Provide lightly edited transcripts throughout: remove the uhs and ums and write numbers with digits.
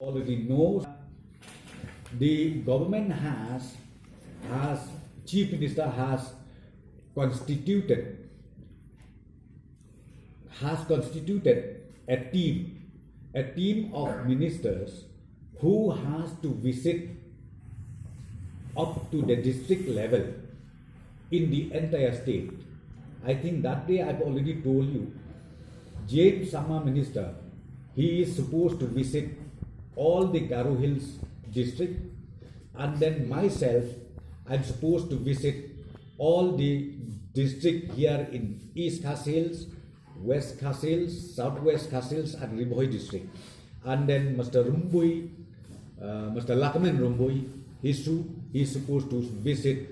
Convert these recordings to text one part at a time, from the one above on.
already knows the government has chief minister constituted has constituted a team of ministers who has to visit up to the district level in the entire state. I think that day I've already told you, James Sama minister, he is supposed to visit all the Garo Hills district, and then myself, I'm supposed to visit all the district here in East Khas Hills, West Khas Hills, Southwest Khas Hills, and Rimbhoi district. And then Mr. Rumbui, Mr. Lakman Rumbui, he's supposed to visit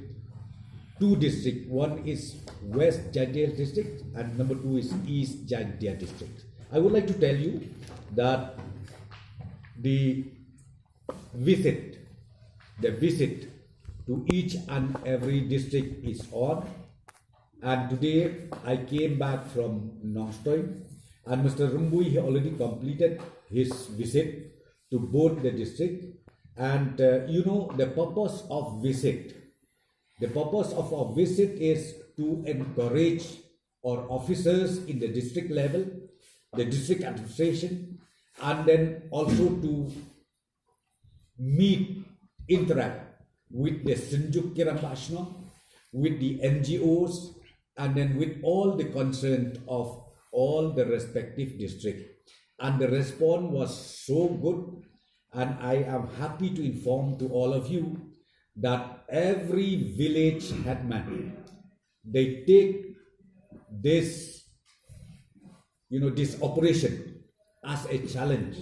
two districts. One is West Jaintia district and number two is East Jaintia district. I would like to tell you that the visit to each and every district is on, and today I came back from Nongstoy, and Mr. Rumbui he already completed his visit to both the district. And the purpose of our visit is to encourage our officers in the district level, the district administration, and then also to interact with the Sinjuk Kirambashna, with the NGOs, and then with all the concerned of all the respective districts. And the response was so good, and I am happy to inform to all of you that every village headman, they take this operation as a challenge,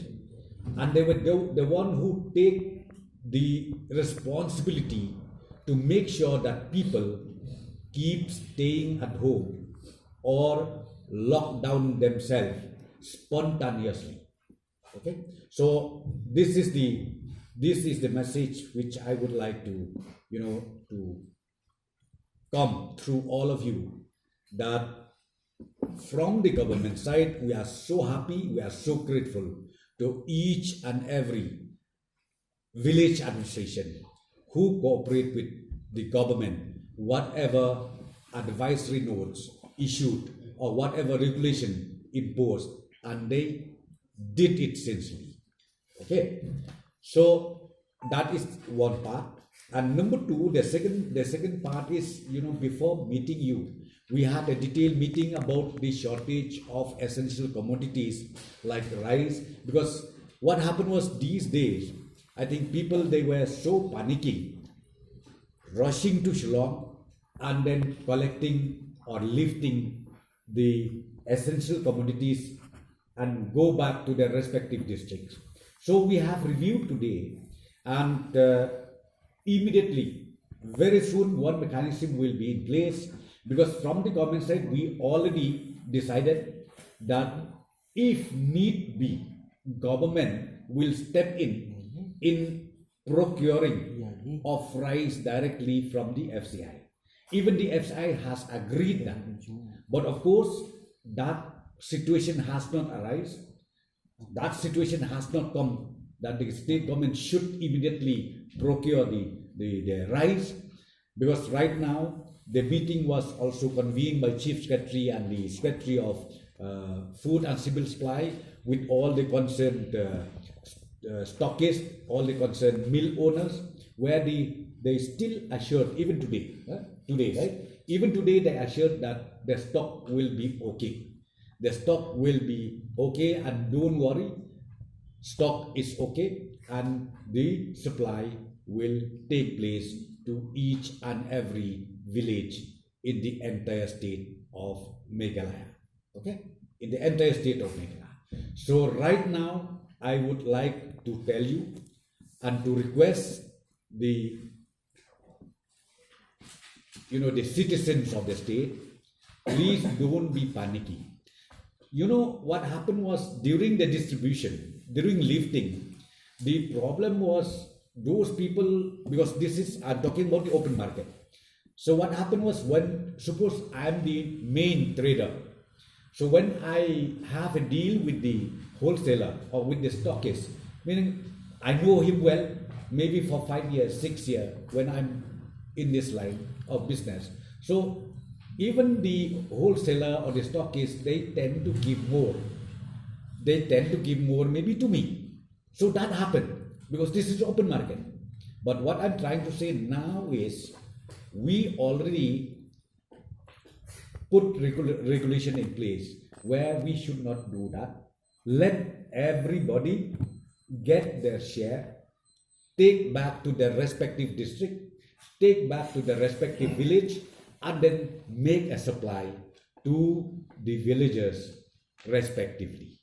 and they were the one who take the responsibility to make sure that people keep staying at home or lock down themselves spontaneously. Okay, so this is the message which I would like to to come through all of you, that from the government side we are so happy, we are so grateful to each and every village administration who cooperate with the government, whatever advisory notes issued or whatever regulation imposed, and they did it sincerely. Okay, so that is one part. And number two, the second part is, before meeting you, we had a detailed meeting about the shortage of essential commodities like rice, because what happened was these days, I think people, they were so panicking, rushing to Shillong and then collecting or lifting the essential commodities and go back to their respective districts. So we have reviewed today, and immediately, very soon, one mechanism will be in place, because from the government side, we already decided that if need be, government will step in procuring of rice directly from the FCI. Even the FCI has agreed that, but of course, that situation has not arisen. That situation has not come, that the state government should immediately procure the rice, because right now the meeting was also convened by Chief Secretary and the Secretary of Food and Civil Supply with all the concerned stockists, all the concerned mill owners, where they still assured, even today, right? Even today they assured that the stock will be okay. The stock will be okay, and don't worry, stock is okay, and the supply will take place to each and every village in the entire state of Meghalaya. Okay, in the entire state of Meghalaya. So right now, I would like to tell you and to request the citizens of the state, please don't be panicky. What happened was, during the distribution, during lifting, the problem was those people, because I'm talking about the open market. So what happened was, when, suppose I am the main trader, so when I have a deal with the wholesaler or with the stockist, meaning I know him well, maybe for 5 years, 6 years, when I'm in this line of business. So even the wholesaler or the stockist, they tend to give more. They tend to give more maybe to me. So that happened because this is open market. But what I'm trying to say now is we already put regulation in place where we should not do that. Let everybody get their share, take back to their respective district, take back to the respective village, and then make a supply to the villagers respectively.